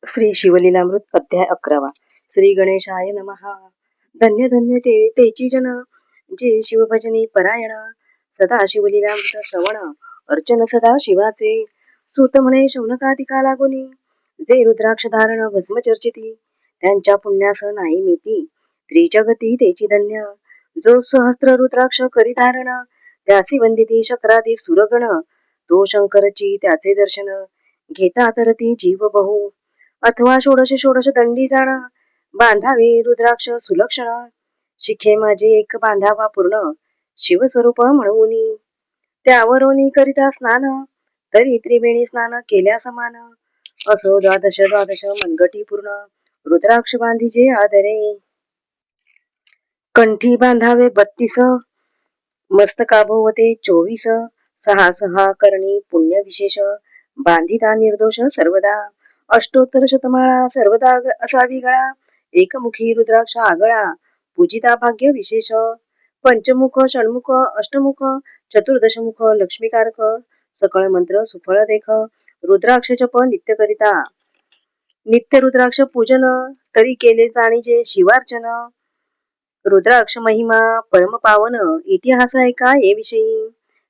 श्री शिवलीलामृत अध्याय 11. श्री गणेशाय नमः. धन्य धन्य तेची जन जे शिवभजनी परायण, सदा शिवलीलामृत श्रवण अर्चन सदा शिवाचे. सूत म्हणे शौनकादिका लागुनी, जे रुद्राक्ष धारण भस्म चर्चिती, त्यांच्या पुण्यास नाही मिती. त्रिजगती तेची धन्य, जो सहस्त्र रुद्राक्ष करी धारण, त्यासी वंदिती शक्रादी सुरगण. तो शंकरची त्याचे दर्शन, घेता तरती जीव बहु. अथवा षोडश षोडश दंडी जाण, बांधावे रुद्राक्ष सुलक्षण. शिखे माझे एक बांधावा पूर्ण, शिवस्वरूप म्हणूनी. त्यावरोनी करिता स्नान, तरी त्रिवेणी स्नान केल्या समान. असो द्वादश द्वादश मनगटी पूर्ण, रुद्राक्ष बांधिजे आदरे. कंठी बांधावे 32, मस्तकाभोवते 24. सहा सहा करणी पुण्य विशेष, बांधिता निर्दोष सर्वदा. अष्टोत्तर शतमाळा सर्वदा असावी गळा, एकमुखी रुद्राक्ष आगळा, पूजिता भाग्य विशेष. पंचमुख षण्मुख अष्टमुख चतुर्दशमुख लक्ष्मीकारक, सकळ मंत्र सुफळ देख. रुद्राक्ष जप नित्य करिता, नित्य रुद्राक्ष पूजन, तरी केले जाणीजे शिवार्चन. रुद्राक्ष महिमा परम पावन, इतिहास ऐका ये विषयी.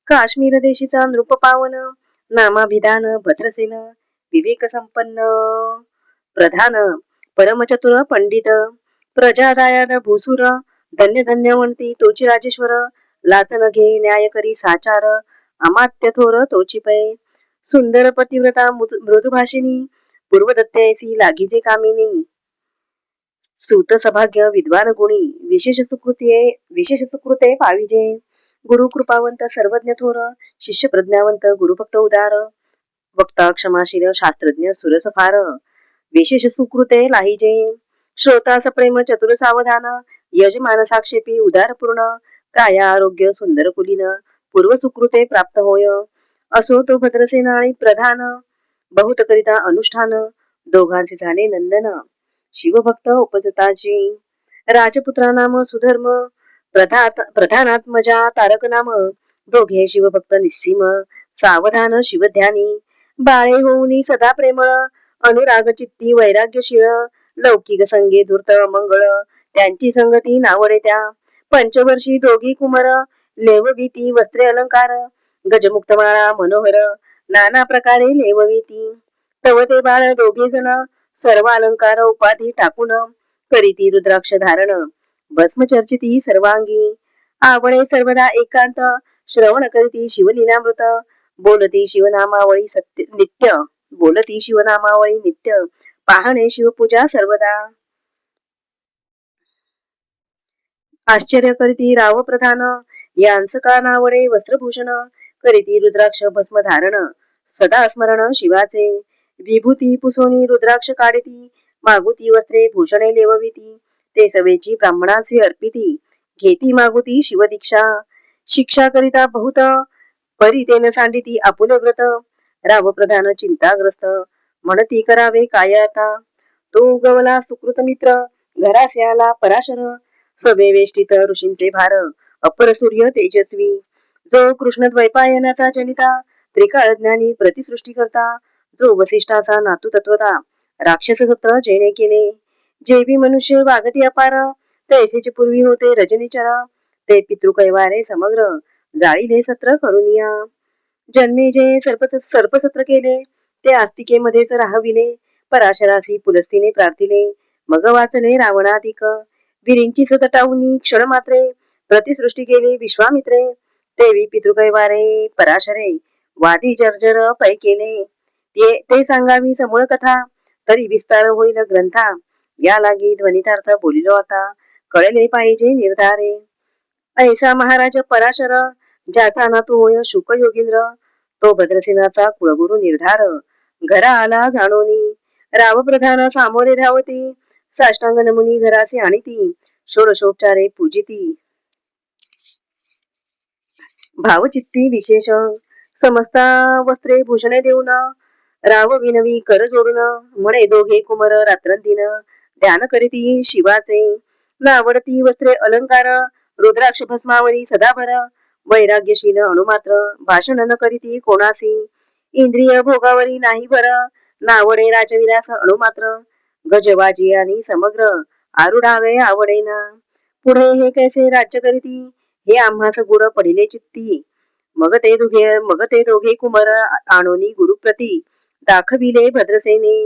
काश्मीर देशीचा नृप पावन, नामाभिधान भद्रसेन. विवेक संपन्न प्रधान, परमचतुर पंडित. प्रजादायाद भूसुर, धन्य धन्य म्हणती तोची राजेश्वर. लाचन घे न्याय करी साचार, अमात्य थोर तोची पै. सुंदर पतिव्रता मृदुभाषिणी, पूर्वदत्तयसी लागिजे कामिनी. सूत सभाग्य विद्वान गुणी, विशेष सुकृते पाविजे. गुरु कृपावंत सर्वज्ञ थोर, शिष्य प्रज्ञावंत गुरुभक्त उदार. वक्ता क्षमाशील शास्त्रज्ञ सुरस फार, विशेष सुकृते लाहिजे. श्रोता सप्रेम चतुर सावधान, यजमान साक्षेपी उदार पूर्ण. काया आरोग्य सुंदर कुलीन, पूर्व सुकृते प्राप्त होय. असो तो भद्रसेना आणि प्रधान, बहुत करिता अनुष्ठान. दोघांचे झाले नंदन, शिवभक्त उपजताची. राजपुत्रा नाम सुधर्म, प्रधानात्मजा तारक नाम. दोघे शिवभक्त निस्सीम, सावधान शिवध्यानी. बाळे होऊनी सदा प्रेमळ, अनुराग चित्ती वैराग्यशीळ. लौकिक संगे धूर्त मंगळ, त्यांची संगती नावडे त्या. पंचवर्षी दोघी कुमार, लेववीती वस्त्रे अलंकार. गजमुक्त माळा मनोहर, नाना प्रकारे लेववीती. तव ते बाळ दोघे जण, सर्व अलंकार उपाधी टाकून. करीती रुद्राक्ष धारण, भस्म चर्चिती सर्वांगी. आवळे सर्वदा एकांत, श्रवण करीती शिवलीलामृत. बोलती शिवनामावळी सत्य नित्य, बोलती शिवनामावळी नित्य. पाहणे शिवपूजा सर्वदा. आश्चर्य करीती राव प्रधान, यांच का नावडे वस्त्रभूषण. करीती रुद्राक्ष भस्म धारण, सदा स्मरण शिवाचे. विभूती पुसोनी रुद्राक्ष काढती, मागुती वस्त्रे भूषणे लेवविती. ते सवेची ब्राह्मणाचे अर्पिती, घेती मागुती शिवदीक्षा. शिक्षा करिता बहुत, परी सांडिती आपुले व्रत. राव प्रधान चिंताग्रस्त, म्हणती करावे काय आता. तो गवला सुकृत मित्र, घरास आला पराशर. सवे वेष्टित ऋषींचे भार, अपर सूर्य तेजस्वी. जो कृष्ण द्वैपायनाचा जनिता, त्रिकाळ ज्ञानी प्रतिसृष्टी करता. जो वसिष्ठाचा नातू तत्वता, राक्षस सत्र जेणे केले. जेवी मनुष्य वागती अपार, तैसेचे पूर्वी होते रजनीचर. ते पितृकैवारे समग्र, जाळीले सत्र करुनिया. जन्मे जे सर्पसत्र केले, ते आस्तिकेमध्येच राहविले. पराशरासी पुलस्तीने प्रार्थिले, मग वाचले रावणाधिक. विरींची सतटावनी क्षण मात्रे, प्रतिसृष्टी केली विश्वामित्रे. देवी पितृकैवारे पराशरे, वादी जर्जर पै केले. ते सांगावी समूळ कथा, तरी विस्तार होईल ग्रंथा. या लागी ध्वनितार्थ बोलिलो आता, कळले पाहिजे निर्धारे. ऐसा महाराज पराशर, ज्याचा नातू होय शुक योगींद्र. तो भद्रसेनाचा कुळगुरु निर्धार, घरा आला जाणोनी. राव प्रधान सामोरे धावती, साष्टांग नमुनी घरासी आणीती. षोडशोपचारे पूजिती, भावचित्ती विशेष. समस्ता वस्त्रे भूषणे देऊन, राव विनवी कर जोडून. म्हणे दोघे कुमर रात्रंदिन, ध्यान करीती शिवाचे. नावडती वस्त्रे अलंकार, रुद्राक्ष भस्मावरी सदाभर. वैराग्यशील अणुमात्र, भाषण न करीती कोणासी. इंद्रिय भोगावरी नाही भर, नावडे राजविलास अणुमात्र गजबाजी आणि समग्र आरुढावे आवडेना. पुढे हे कैसे राज्य करीती हे आम्हास गुढ पडिले चित्ती. मग ते दोघे कुमार आणोनी गुरुप्रती दाखविले भद्रसेने.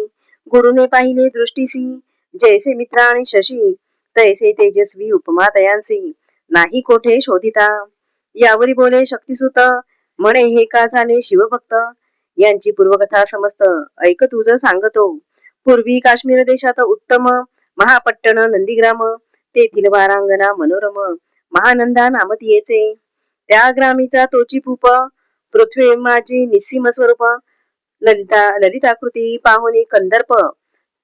गुरुने पाहिले दृष्टीसी जैसे मित्र आणि शशी तैसे तेजस्वी उपमा तयांसी नाही कोठे शोधिता. यावरी बोले शक्तिसुत म्हणे हे का झाले शिवभक्त. यांची पूर्वकथा समस्त ऐक तुझ सांगतो. पूर्वी काश्मीर देशात उत्तम महापट्टण नंदीग्राम तेथील वारांगना मनोरम महानंदा नामतीयेचे. त्या ग्रामीचा तोची भूप पृथ्वी माझी निस्सीम स्वरूप ललिताकृती पाहुनी कंदर्प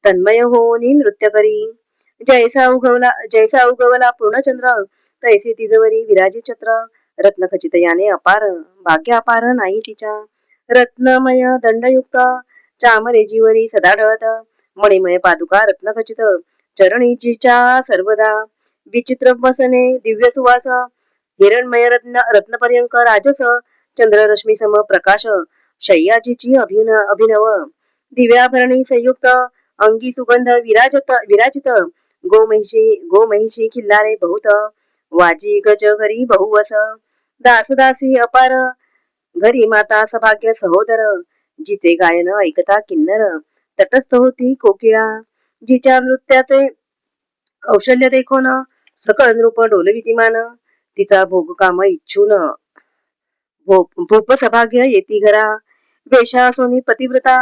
तन्मय होऊनी नृत्य करी. जैसा उगवला पूर्णचंद्र तैसे तिजवरी विराजी छत्र. रत्नखचित याने अपार भाग्य अपार नाही तिच्या. रत्नमय दंडयुक्त चामरे जीवरी सदा ढळत. मणिमय पादुका रत्नखचित चरणीजीच्या सर्वदा. विचित्र वसने दिव्य सुवास हिरणमय रत्नपर्यंक राजस. चंद्ररश्मी सम प्रकाश शय्याजीची अभिनव. दिव्याभरणी संयुक्त अंगी सुगंध विराजित. गोमहिषी खिल्लारे बहुत वाजी गज घरी बहुवस. दासदासी अपार घरी माता सभाग्य सहोदर. जिचे गायन ऐकता किन्नर तटस्थ होती कोकिळा. जिच्या नृत्याचे कौशल्य देखोन सकळ नृप डोलवितिमान. तिचा भोग काम इच्छून भूप सभाग्य येती घरा. वेशा सोनी पतिव्रता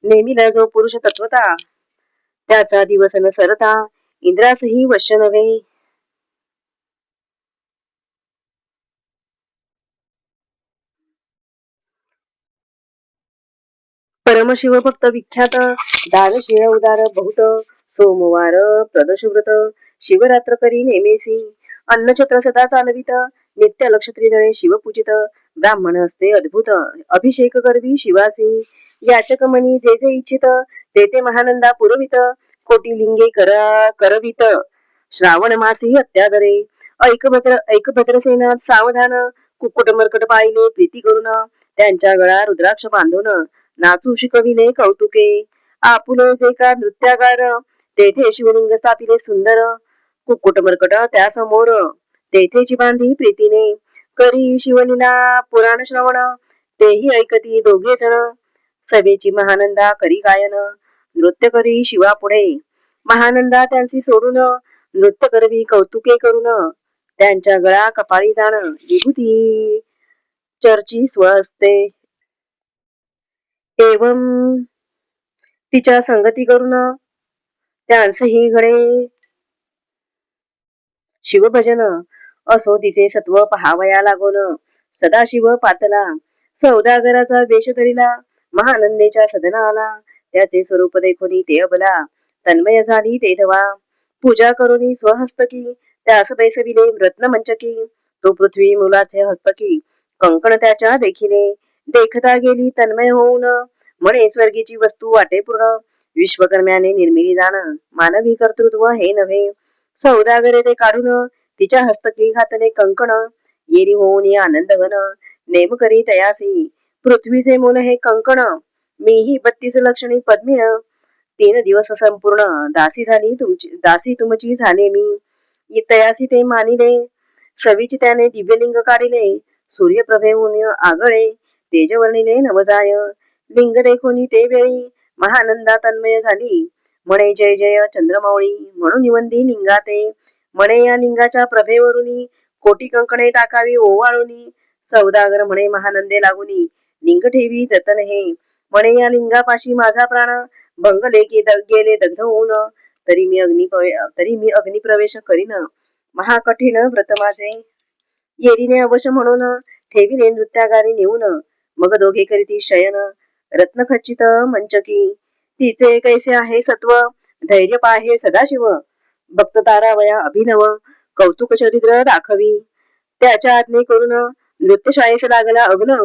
नेमिला जो पुरुष तत्वता. त्याचा दिवस न सरता इंद्रासही वश्य नव्हे. परमशिव भक्त विख्यात दानशील उदार बहुत. सोमवार प्रदोषव्रत शिवरात्र करी नेमेसी. अन्नछत्र सदा चालवित नित्य लक्ष त्रिदळे शिवपूजित. ब्राह्मण असते अद्भुत अभिषेक करवी शिवासी. याचक मनी जे जे इच्छित ते ते महानंदा पुरवित. कोटी लिंगे करवित श्रावण मासी अत्यादरे. ऐक भद्रसेनात सावधान कुक्कुट मर्कट पाहिले प्रीती करून. त्यांच्या गळा रुद्राक्ष बांधून नाचू शिकविले कौतुके. आपुले जे का नृत्यागार तेथे शिवलिंग स्थापिले सुंदर. कुक्कुट मर्कट त्या समोर तेथेची बांधी प्रीतीने. करी शिवलीला पुराण श्रवण तेही ऐकती दोघे जण. सभेची महानंदा करी गायन नृत्य करी शिवा पुढे. महानंदा त्यांची सोडून नृत्य करवी कौतुके करून. त्यांच्या गळा कपाळी जाण विभूती चर्ची स्वस्ते. एवं तिच्या संगती करून त्यांचेही घडे शिवभजन. असो तिचे सत्व पहावया लागून सदाशिव पातला. सौदागराचा वेश धरिला महानंदेच्या सदना आला. त्याचे स्वरूप देखोनी ते अबला तन्मय झाली तेधवा. पूजा करुनी स्वहस्तकी त्यास बैसविले रत्नमंचकी. तो पृथ्वी मुलाचे हस्तकी कंकण त्याच्या देखिले. देखता गेली तन्मय होऊन म्हणे स्वर्गीची वस्तू वाटे पूर्ण. विश्वकर्म्याने निर्मिली जाण मानवी कर्तृत्व हे नव्हे. सौदागरे ते काढून तिच्या हस्तकी घातले कंकण. येरी होऊन आनंद घन नेम करी तयासी. पृथ्वीचे मोल हे कंकण मीही 32 लक्षणी पद्मिन. 3 दिवस संपूर्ण दासी तुमची झाले मी. तयासी ते मानिले सवीची त्याने दिव्यलिंग काढिले. सूर्यप्रभेहून आगळे तेज वर्णिले नवजाय. लिंग देखोनी ते वेळी महानंदा तन्मय झाली. म्हणे जय जय चंद्रमौळी म्हणून निवंदी लिंगाते. म्हणे या लिंगाच्या प्रभेवरुनी कोटी कंकणे टाकावी ओवाळुनी. सौदागर म्हणे महानंदे लागुनी लिंग ठेवी जतन हे. म्हणे या लिंगापाशी माझा प्राण भंगले गेले दग्ध होऊन. तरी मी अग्निप्रवेश करीन महाकठीण व्रत माझे. येरीने अवश्य म्हणून ठेविले नृत्यागारी नेऊन. मग दोघे करीती शयन रत्नखचित मंचकी. तिचे कैसे आहे सत्व धैर्य पाहे सदाशिव. भक्त तारावया अभिनव कौतुक चरित्र दाखवी. त्याच्या आज्ञे करून नृत्यशाळेस लागला अग्न.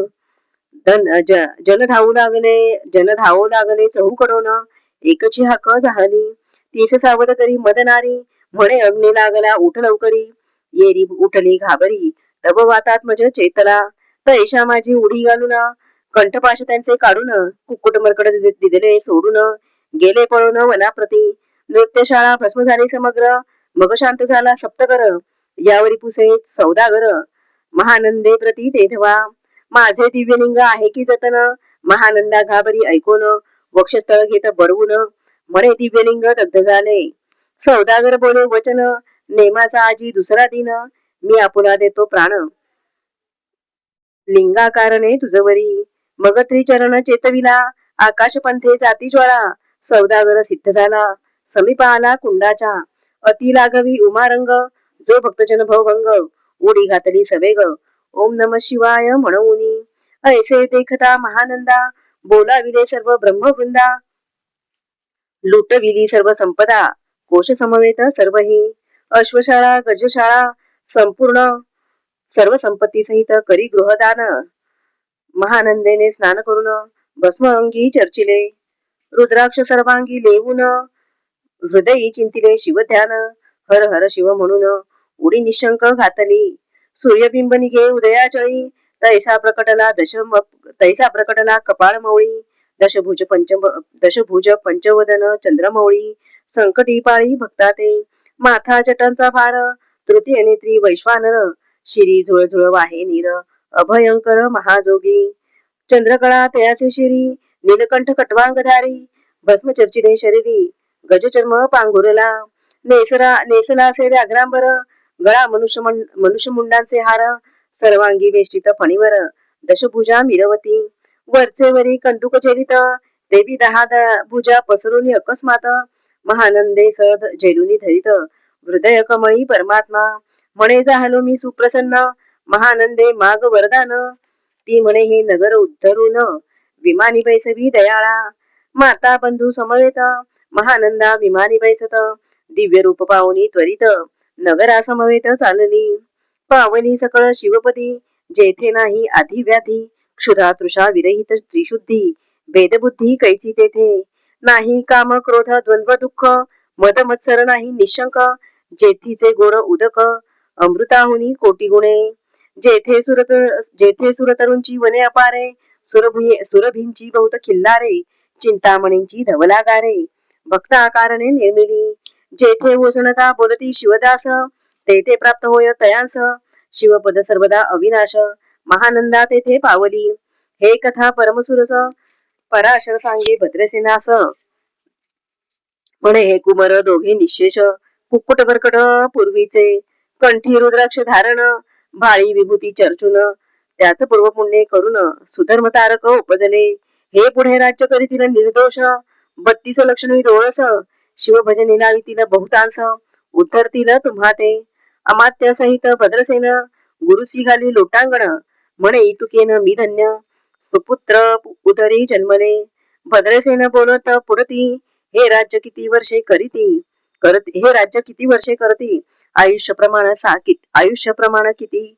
जन धावू लागले चहूकडून. एकची हाक झाली तीस सावध करी मदनारी. म्हणे अग्नी लागला उठ लवकरी. येरी उठली घाबरी तब वातात मज चेतला. तैशा माझी उडी घालून कंठपाश त्यांचे काढून कुक्कुट मरकड दिदले सोडून गेले पळून वनाप्रती. नृत्यशाळा भस्म झाली समग्र, मग शांत झाला सप्तकर. यावरी पुसे सौदागर, महानंदे प्रती तेधवा. माझे दिव्यलिंग आहे की जतन, महानंदा घाबरी ऐकून. वक्षस्थळ घेत बडवून, म्हणे दिव्यलिंग दग्ध झाले. सौदागर बोले वचन, नेमाचा आजी दुसरा दिन. मी आपुला देतो प्राण, लिंगाकारणे तुझवरी. मग त्रिचरण चेतविला, आकाश पंथे जाती ज्वाळा. सौदागर सिद्ध झाला, समीप आला कुंडाच्या. अति लागवी उमारंग, जो भक्तजन भवभंग. उडी घातली सवेग, ओम नम शिवाय म्हणूनी. ऐसे देखता महानंदा, बोलाविले सर्व ब्रह्मवृंदा. लुटविली सर्व संपदा, कोश समवेत सर्वही. अश्वशाळा गजशाळा संपूर्ण, सर्व संपत्ती सहित करी गृहदान. महानंदेने स्नान करून, भस्म अंगी चर्चिले. रुद्राक्ष सर्वांगी लेवून, हृदयी चिंतिले शिवध्यान. हर हर शिव म्हणून उडी निशंक घातली. सूर्यबिंब निघे उदयाचळी, तैसा प्रकटला कपाळ मौळी. दशभुज पंचवदन चंद्रमौळी. संकटी पाळी भक्ता ते, माथा जटांचा भार. तृतीय नेत्री वैश्वानर, शिरी झुळझुळ वाहे नीर. अभयंकर महाजोगी, चंद्रकळा तयाचे शिरी. नीलकंठ कटवांगधारी, भस्म चर्चिले शरीरी. गजचर्म पांघुरला, नेसला असे व्याघ्रांबर. गळा मनुष्यमुंडांचे हार, सर्वांगी वेष्टित फणीवर. दशभुजा मिरवती, वरचे वरी कंदुक चेलित. देवी दहा भुजा पसरून अकस्मात. महानंदे सद झेलुनी धरित, हृदय कमळी परमात्मा. म्हणे झालो मी सुप्रसन्न, महानंदे माग वरदान. ती म्हणे हे नगर उद्धरून, विमानी बैसवी दयाळा. माता बंधू समवेत, महानंदा विमानी बैसत. दिव्य रूप पाहुनी त्वरित, नगरा समवेत चालली. पावली सकळ शिवपदी, जेथे नाही आधी व्याधी. क्षुधा तृषा विरहित त्रिशुद्धी, भेदबुद्धी कैची तेथे. नाही काम क्रोध द्वंद्व दुःख, मद मत्सर नाही निशंक. जेथीचे गोड उदक, अमृताहुनी कोटी गुणे. जेथे सुरतरुंची वने अपारे, सुरभींची बहुत खिल्लारे. चिंतामणींची धवलागारे, भक्ता कारणे निर्मिली. जेथे वसनता बोलती शिवदास, तेथे प्राप्त होय तयांस. शिवपद सर्वदा अविनाश, महानंदा तेथे पावली. हे कथा परमसुरस, पराशर सांगे भद्रसेनास. म्हणे हे कुमर दोघे निशेष, कुक्कुट बरकट पूर्वीचे. कंठी रुद्राक्ष धारण, भाळी विभूती चर्चून. त्याच पूर्व पुण्य करून, सुधर्म तारक उपजले. हे पुढे राज्य करीतील निर्दोष, 32 लक्षणी डोळस. शिवभजनी लावितील बहुतांश, उद्धरतील तुम्हा ते. अमात्य सहित भद्रसेन, गुरुसी घाली लोटांगण. म्हणे इतुकेन मी धन्य, सुपुत्र उदरी जन्मले. भद्रसेन बोलत पुढती, हे राज्य किती वर्षे करती. आयुष्य प्रमाण किती,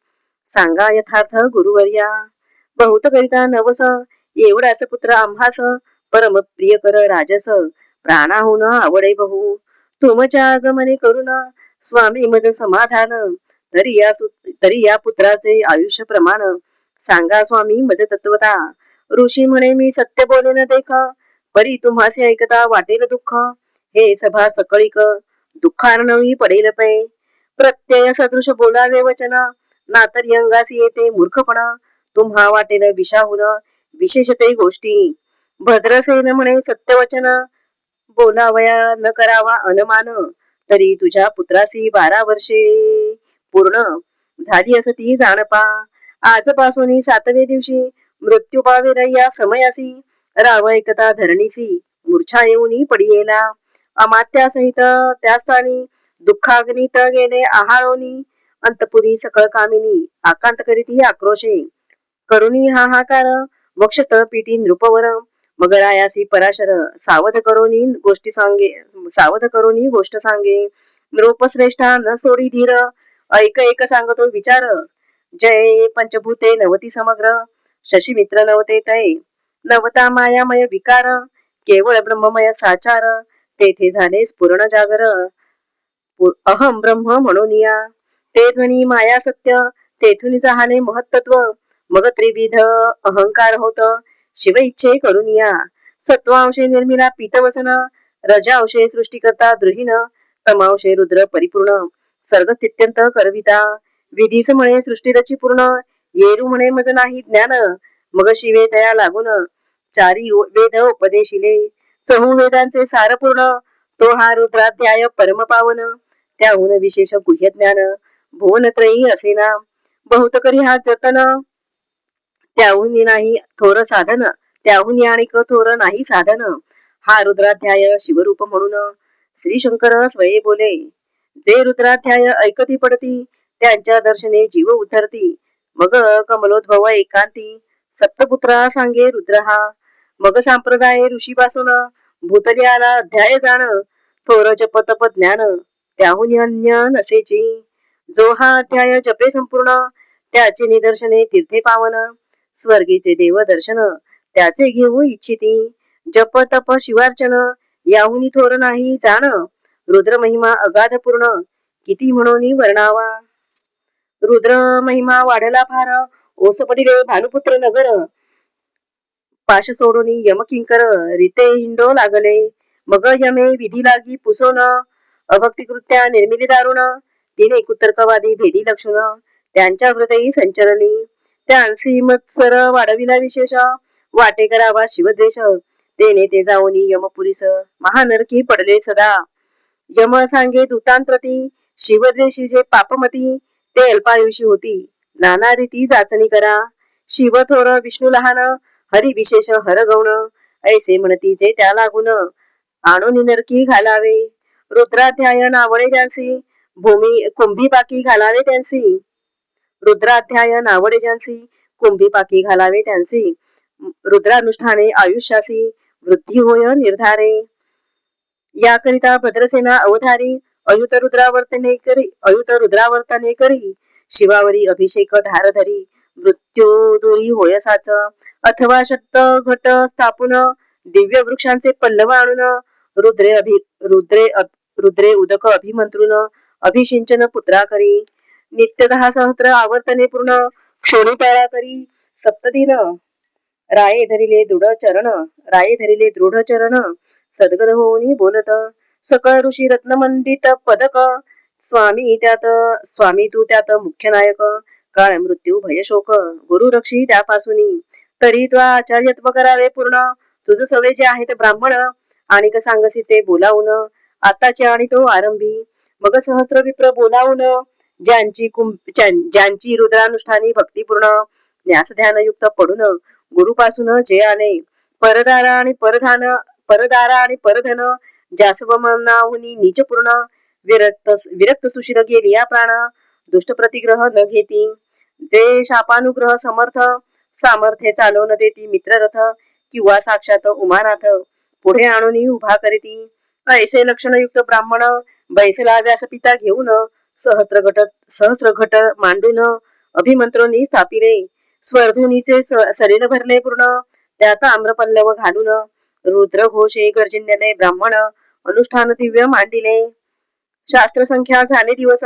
सांगा यथार्थ गुरुवर्या. बहुत करिता नवस, एवढाच पुत्र आम्हास. परम प्रिय कर राजस, प्राणाहून आवडे बहु. तुमच्या आगमने करून, स्वामी मज समाधान. तरी या पुत्राचे आयुष्य प्रमाण, सांगा स्वामी मज तत्वता. ऋषी म्हणे मी सत्य बोले न देख, परी तुम्हासे ऐकता वाटेल दुःख. हे सभा सकळीक, दुःखार्णवी पडेल पै. प्रत्यय सदृश बोलावे वचन, नातरी अंगासी येते मूर्खपणा. तुम्हा वाटेल विषाहून, विशेषते गोष्टी. भद्रसेन म्हणे सत्यवचन, बोलावया न करावा अनमान. तरी तुझ्या पुत्रासी 12 वर्षे पूर्ण, झाली असती जाणपा. आजपासून 7वे दिवशी, मृत्यू पावेल या समयासी. राव ऐकता धरणीसी, मूर्छा येऊनी पडियेला. अमात्यासहित त्या स्थानी, दुःखाग्नीत गेले आहाळोनी. अंतपुरी सकळ कामिनी, आकांत करीती आक्रोशे. करुणी हाहाकार, वक्षस्थळ पीटी नृपवर. मग रायासी पराशर, सावध करोनी गोष्ट सांगे. नृपश्रेष्ठा न सोडी धीर, ऐक एक सांगतो विचार. जय पंचभूते नवती समग्र, शशिमित्र नवते तय. नवता मायामय विकार, केवळ ब्रह्ममय साचार. तेथे झाले स्फुरण जागर, अहम ब्रह्म म्हणून या. ते ध्वनी माया सत्य, तेथून झाले महत्त्व. मग त्रिविध अहंकार होत शिव इच्छे करुनिया. सत्वांशे निर्मिला पीतवसन, रजांशे सृष्टी करता द्रुहीन, तमांशे रुद्र परिपूर्ण, सर्ग स्थित्यंत करविता. विधीस म्हणे सृष्टी रची पूर्ण, येरू म्हणे मज नाही ज्ञान. मग शिवे तया लागून चारी वेद उपदेशिले, चहू वेदांचे सार पूर्ण, तो हा रुद्राध्याय परम पावन. त्याहून विशेष गुह्य ज्ञान, भुवनत्रयी असेना, बहुत करी हा जतन. त्याहून नाही थोर साधन, त्याहून आणिक थोर नाही साधन. हा रुद्राध्याय शिवरूप म्हणून श्री शंकर स्वये बोले. जे रुद्राध्याय ऐकती पडती, त्यांच्या दर्शने जीव उतरती. मग कमलोद्भव एकांती, सप्तपुत्रा सांगे रुद्र हा. मग संप्रदाय ऋषीपासून, भूतली आला अध्याय जाण. थोर जप तप ज्ञान, त्याहून अन्य नसेची. जो हा अध्याय जपे संपूर्ण, त्याचे निदर्शने तीर्थे पावन. स्वर्गीचे देव दर्शन, त्याचे घेऊ इच्छिती. जप तप शिवार्चन, याहुनी थोर नाही जाण. रुद्र महिमा अगाध पूर्ण, किती म्हणून वर्णावा. रुद्र महिमा वाढला फार, ओस पडिले भानुपुत्र नगर. पाश सोडून यम किंकर, रीते हिंडो लागले. मग यमे विधी लागी पुसोन, अभक्तिकृत्या निर्मिली दारुण. तिने कुतर्कवादी भेदी लक्षण, त्यांच्या हृदयी संचरली. त्यांसी मत्सर वाढविला विशेष, वाटे करावा शिवद्वेष. तेने ते जाऊनी यमपुरीस, महानरकी पडले सदा. यम सांगे दूतांप्रती, शिवद्वेषी जे पापमती. ते अल्पायुषी होती, नाना रीती जाचणी करा. शिव थोर विष्णू लहान, हरी विशेष हर गौण. ऐसे म्हणती जे त्या लागून, आणून नरकी घालावे. रुद्राध्याय नावळे ज्यांसी, भूमी कुंभी पाकी घालावे त्यांसी. रुद्राध्याय नावडे ज्यांसी, कुंभी पाकी घालावे त्यांसी. रुद्रानुष्ठाने आयुष्यासी, वृद्धी होय निर्धारे. याकरिता भद्रसेना अवधारी, अयुत रुद्रावर्तने करी. शिवावरी अभिषेक धारधरी, मृत्यू दुरी होय साच. अथवा शक्त घट स्थापून, दिव्य वृक्षांचे पल्लव आणून. रुद्रे उदक अभिमंत्रून, अभिषिंचन पुत्रा करी. नित्यतः सहस्त्र आवर्तने पूर्ण, क्षोणी टाळा करी. सप्तदिन राये धरिले दृढ चरण. सद्गद होऊनी बोलत, सकळ ऋषी रत्नमंडित पदक. स्वामी तू त्यात मुख्य नायक. काळ मृत्यू भय शोक, गुरु रक्षी त्यापासूनी. तरी तो आचार्यत्व करावे पूर्ण, तुझ सवे जे आहेत ब्राह्मण. आणि सांगसी ते बोलावून, आताचे आणि तो आरंभी. मग सहस्त्र विप्र बोलावून, ज्यांची रुद्रानुष्ठानी भक्तीपूर्ण. न्यास ध्यानयुक्त पडून, गुरुपासून जे आले. परदारा आणि परधन, जासव मनाहुनी नीच पूर्ण. विरक्त सुशील गेली या प्राण, दुष्ट प्रतिग्रह न घेती. जे शापानुग्रह समर्थ, सामर्थ्य चालवून देती मित्ररथ. किंवा साक्षात उमानाथ, पुढे आणून उभा करीती. ऐसे लक्षणयुक्त ब्राह्मण, बैसला व्यासपिता घेऊन. सहस्र घट मांडून, अभिमंत्रोनी स्थापिले. स्वर्धुनीचे सरीर भरले पूर्ण, त्यात आम्रपल्लव घालून. रुद्र घोषे गर्जन्यले ब्राह्मण, अनुष्ठान दिव्य मांडिले. शास्त्र संख्या झाले दिवस,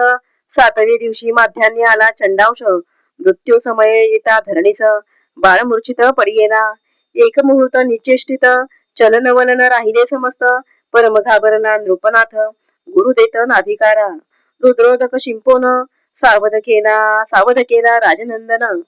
7व्या दिवशी माध्यान्नी आला चंडांश. मृत्यू समय येता धरणीस, बाळ मूर्छित पडियेना. एक मुहूर्त निचेष्टित, चलन वलन राहिले समस्त. परम घाबरला नृपनाथ, गुरु देत नाभिकारा. रुद्रोदक शिंपोन, सावध केला राजनंदन.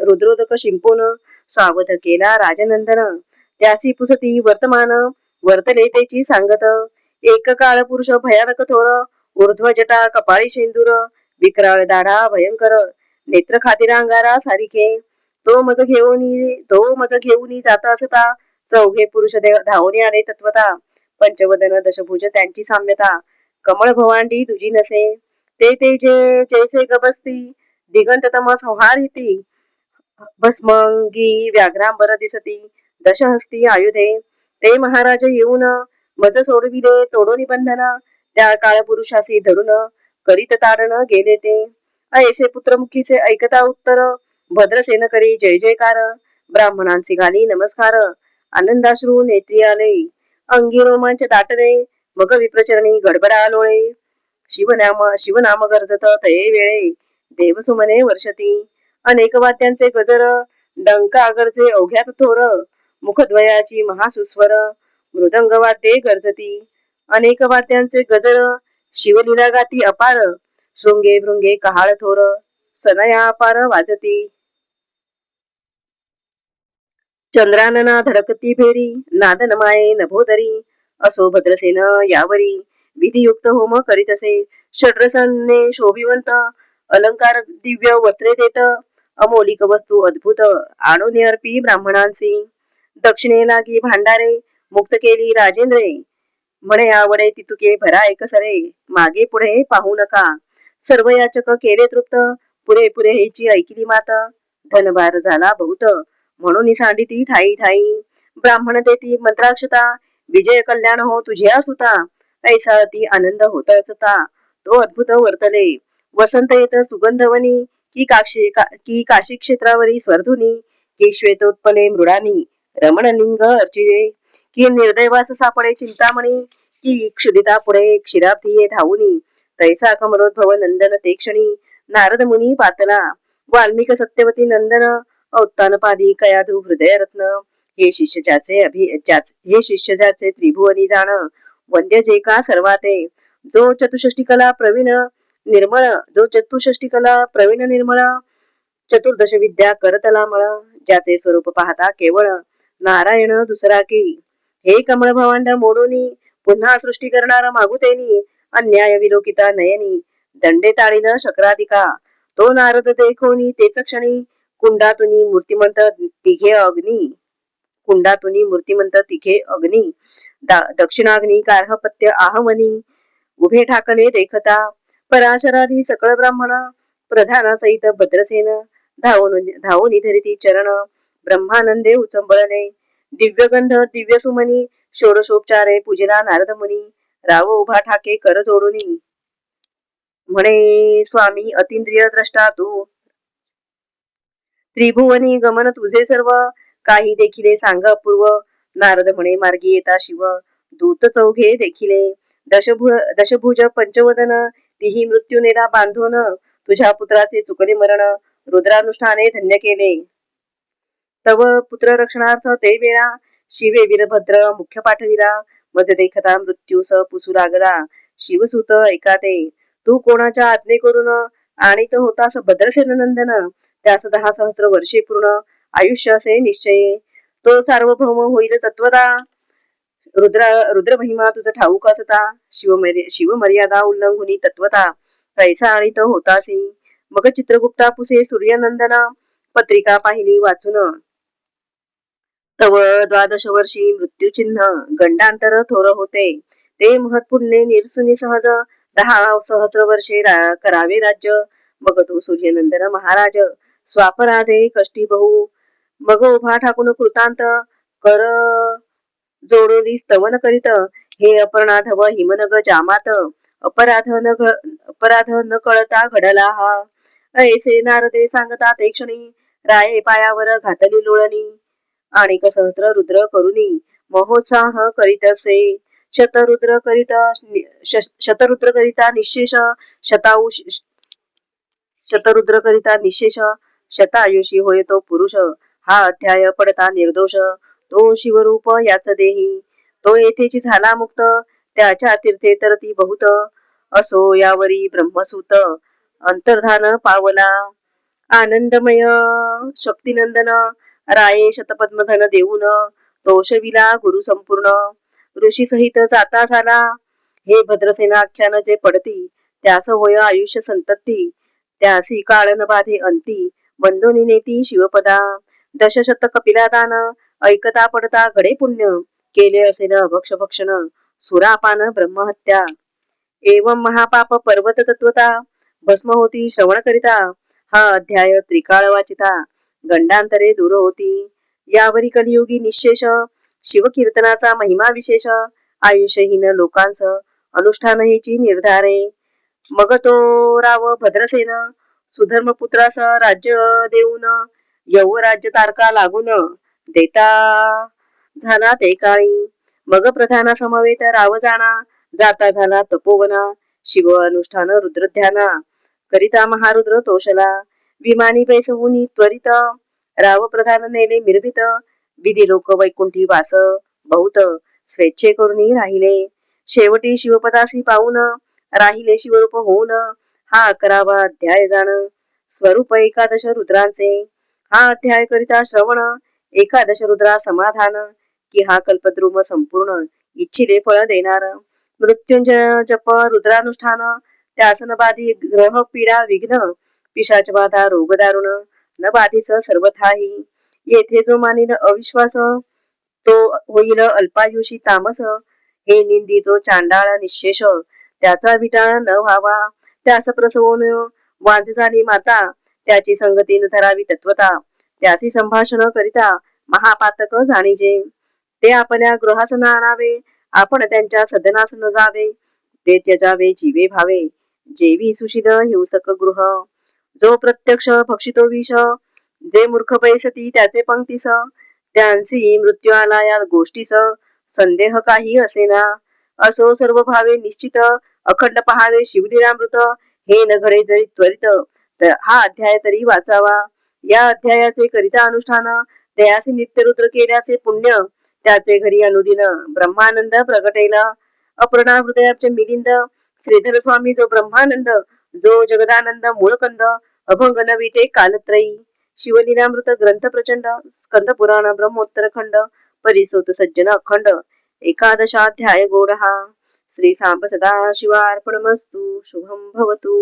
रुद्रोदक शिंपोन, सावध केला राजनंदन. त्यासी पुसती वर्तमान, वर्तले तेची सांगत. एक काळ पुरुष भयानक थोर, ऊर्ध्व जटा कपाळी शेंदूर. विक्राळ दाढा भयंकर, नेत्र खादिरा अंगारा सारिखे. तो मज घेऊनी जात असता, चौघे पुरुष धावून आले तत्वता. पंचवदन दशभुज त्यांची साम्यता, कमळ भवांडी दुजी नसे. ते जैसे गबसती, दिगंत तम संहारिती. भस्मंगी व्याघ्रांबर दिसती, दशहस्ती आयुधे. ते महाराज येऊन, मज सोडविले तोडोनी बंधन. त्या काळ पुरुषासी धरून, करीत तारण गेले ते. ऐसे पुत्रमुखीचे ऐकता उत्तर, भद्रसेन करी जय जयकार. ब्राह्मणांसी घाली नमस्कार, आनंदाश्रू नेत्री आले. अंगी रोमांच दाटले, मग विप्रचरणी गडबडा लोळे. शिवनाम गर्जत तये वेळे, देवसुमने वर्षती. अनेक वाद्यांचे गजर, डंका गरजे अवघ्यात थोर, मुखद्वयाची महासुस्वर, मृदंग वाद्ये गरजती. अनेक वाद्यांचे गजर, शिवलीला गाती अपार, शृंगे भृंगे कहाळ थोर, सनया अपार वाजती. चंद्रानना धडकती फेरी, नादन माये नभोदरी, असो भद्रसेन यावरी, विधियुक्त होम करीतसे. षड्रसने शोभिवंत, अलंकार दिव्य वस्त्रे देत, अमोलिक वस्तू अद्भुत, आणून अर्पी ब्राह्मणांसी. दक्षिणे लागी भांडारे, मुक्त केली राजेंद्रे, म्हणे आवडे तितुके भरा एकसरे, मागे पुढे पाहू नका. सर्व याचक केले तृप्त, पुरे पुरे हेची ऐकिली मात, धनभार झाला बहुत, म्हणून सांडिती ठाई ठाई. ब्राह्मण देती मंत्राक्षता, विजय कल्याण हो तुझ्या सुता, ऐसा अति आनंद होत असता, तो अद्भुत वर्तले. वसंत येत सुगंधवनी, की काशी क्षेत्रावरी स्वर्धुनी, की श्वेतोत्पले मृडानी, रमणलिंग अर्चिजे, की निर्दैवाच सापडे चिंतामणी, की क्षुदिता पुढे क्षीराब्धिये धावुनी, तैसा कमलोद्भव नंदन ते क्षणी, नारद मुनी पातला. वाल्मिक सत्यवती नंदन, औत्तानपादी कयाधू हृदयरत्न, हे शिष्य ज्याचे त्रिभुवनी जाण, वंद्य जे का सर्वाते. जो चतुष्टी कला प्रवीण निर्मळ, चतुर्दश विद्या करतलामळ, ज्याचे स्वरूप पाहता केवळ, नारायण दुसरा की. हे कमळ भवांड मोडोनी, पुन्हा सृष्टी करणार मागुतेनी, अन्याय विलोकिता नयनी, दंडे ताळील शक्राधिका. तो नारद देखोनी तेच क्षणी, कुंडातुनी मूर्तिमंत तिघे अग्नी, दक्षिणाग्नी गार्हपत्य आहमनी, उभे ठाकले देखता. पराशराधी सकळ ब्राह्मण, प्रधाना सहित भद्रसेन, धावून धरिती चरण, ब्रह्मानंदे उचंबळले. दिव्यगंध दिव्य सुमनी, षोडशोपचारे पूजिला नारद मुनी, राव उभा ठाके कर जोडुनी, म्हणे स्वामी अतिंद्रिय द्रष्टा तू, त्रिभुवनी गमन तुझे सर्व, काही देखिले सांग अपूर्व. नारद म्हणे मार्गी येता शिव, दूत चौघे देखिले, दशभुज पंचवदन, तिही मृत्यू नेला बांधून, तुझ्या पुत्राचे चुकले मरण, रुद्रानुष्ठाने धन्य केले. तव पुत्र रक्षणार्थ ते वेळा, शिवे वीरभद्र मुख्य पाठविला, मज देखता मृत्यूस पुसू लागला. शिवसुत ऐकाते, तू कोणाच्या आज्ञे करून आणीत होतास भद्रसेन नंदन, त्यास 10 सहस्र वर्षे पूर्ण आयुष्य असे निश्चये. तो सार्वभौम होईल तत्वदा, रुद्र महिमा तुझ ठाऊक असता, शिवमर्यादा उल्लंघुनी तत्वता, कैसा आणीत होतासी. मग चित्रगुप्ता पुसे सूर्यनंदना, पत्रिका पाहिली वाचून, तव 12 वर्षी मृत्यूचिन्ह, गंडांतर थोर होते, ते महत्पुण्ये निरसुनी सहज, 10 सहस्र वर्षे करावे राज्य. मग तो सूर्यनंदन महाराज, स्वापराधे कष्टी बहु, मग उभा ठाकून कृतांत, कर जोडोनी स्तवन करीत, हे अपर्णाधव हिमनग जामात, अपराध न कळता घडला हा. ऐसे नारदे सांगता ते क्षणी, राये पायावर घातली लोळणी, आणि सहस्र रुद्र करुनी, महोत्साह करीतसे. शतरुद्र करिता निशेष, शतायुषी होय तो पुरुष. हा अध्याय पडता निर्दोष, तो शिवरूप याच देही, तो येथेची झाला मुक्त, त्याच्या तीर्थे तरती बहुत. असो यावरी ब्रह्मसूत, अंतर्धान पावला. आनंदमय शक्तिनंदन, राये शतपद्मधन देऊन, तोषविला गुरु संपूर्ण, ऋषी सहित जाता झाला. हे भद्रसेना आख्यान जे पडती, त्यास होय आयुष्य संतती, त्यासी काळ न बाधे अंती, बंधुनी नेती शिवपदा. दशशत कपिला दान, ऐकता पडता घडे पुण्य, केले असेल अभक्ष भक्षण, सुरापान ब्रह्महत्या. एवं महापाप पर्वत तत्वता, भस्म होती श्रवण करिता, हा अध्याय त्रिकाळ वाचिता, गंडांतरे दूर होती. यावरी कलियुगी निशेष, शिवकीर्तनाचा महिमा विशेष, आयुष्यहीन लोकांच अनुष्ठान हेची निर्धारे. मग तो राव भद्रसेन, सुधर्मपुत्रास राज्य देऊन, यौवराज्य तारका लागून, देता झाला ते काळी. मग प्रधाना समवेत राव जाणा, जाता झाला तपोवना, शिव अनुष्ठान रुद्रध्याना, करिता महारुद्र तोषला. विमानी पैसहुनी त्वरित राव प्रधान नेले मिरवित विधी लोक वैकुंठी वास बहुत स्वेच्छे करुणी राहिले शेवटी शिवपदासी पाहून राहिले शिवरूप होऊन हा 11वा अध्याय जाण स्वरूप एकादश रुद्रांचे हा अध्याय करिता श्रवण एकादश रुद्रा समाधान की हा कल्पद्रुम संपूर्ण इच्छिले फळ देणार मृत्युंजय जप रुद्रानुष्ठान त्यास न बाधी ग्रह पीडा विघ्न पिशाच बाधा रोग दारुण न बाधीच सर्वथाही येथे जो मानिल अविश्वास तो होईल अल्पायुषी तामस हे निंदी तो चांडाळ निशेष त्याचा विटाळ न व्हावा त्यास प्रसवून वांज झाली माता त्याची संगती न धरावी तत्वता त्याची संभाषण करिता महापातक जाणीजे ते आपल्या गृहास न आणावे आपण त्यांच्या सदनास न जावे ते त्यजावे जीवे भावे जेवी सुशील हिंसक गृह जो प्रत्यक्ष भक्षितो विष जे मूर्ख पैसती त्याचे पंक्तीस त्यांची मृत्यू आला या गोष्टीस संदेह काही असेना असो सर्व भावे निश्चित अखंड पहावे शिवलीलामृत हे न घडे जरी त्वरित तर हा अध्याय तरी वाचावा या अध्यायाचे करिता अनुष्ठान त्यासी नित्यरुद्र केल्याचे पुण्य त्याचे घरी अनुदिन ब्रह्मानंद प्रगटेला अपर्णा हृदयाचे मिलिंद श्रीधर स्वामी जो ब्रह्मानंद जो जगदानंद मूळकंद अभंग नविते कालत्रयी शिवलीलामृत ग्रंथ प्रचंड स्कंद पुराण ब्रह्मोत्तरखंड परिसोत सज्जन अखंड एकादशाध्याय गोड हा श्री सांब सदा शिवार्पणमस्तु शुभम भवतु।